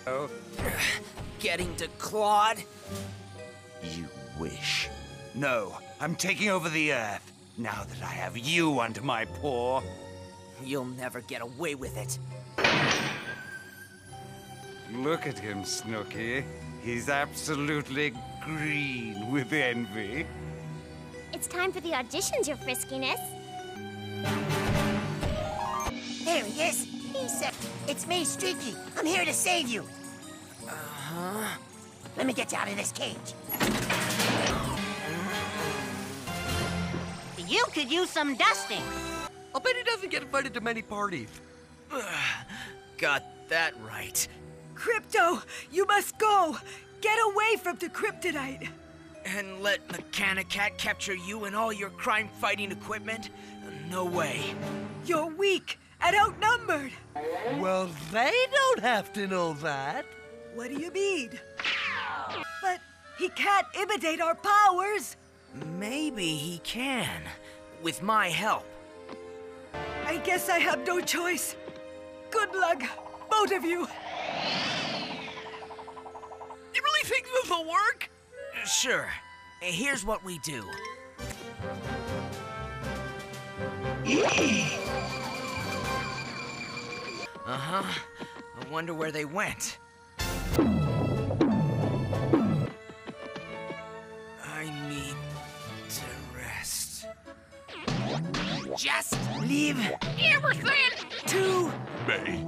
Oh. Getting to Claude? You wish. No, I'm taking over the Earth, now that I have you under my paw. You'll never get away with it. Look at him, Snooky. He's absolutely green with envy. It's time for the auditions, your friskiness. There he is. It's me, Streaky. I'm here to save you. Uh-huh. Let me get you out of this cage. You could use some dusting. I'll bet he doesn't get invited to many parties. Got that right. Krypto, you must go. Get away from the Kryptonite. And let Mechanicat capture you and all your crime-fighting equipment? No way. You're weak and outnumbered. Well, they don't have to know that. What do you mean? But he can't imitate our powers. Maybe he can, with my help. I guess I have no choice. Good luck, both of you. You really think this will work? Sure. Here's what we do. Uh-huh. I wonder where they went. I need to rest. Just leave Everything. Two. May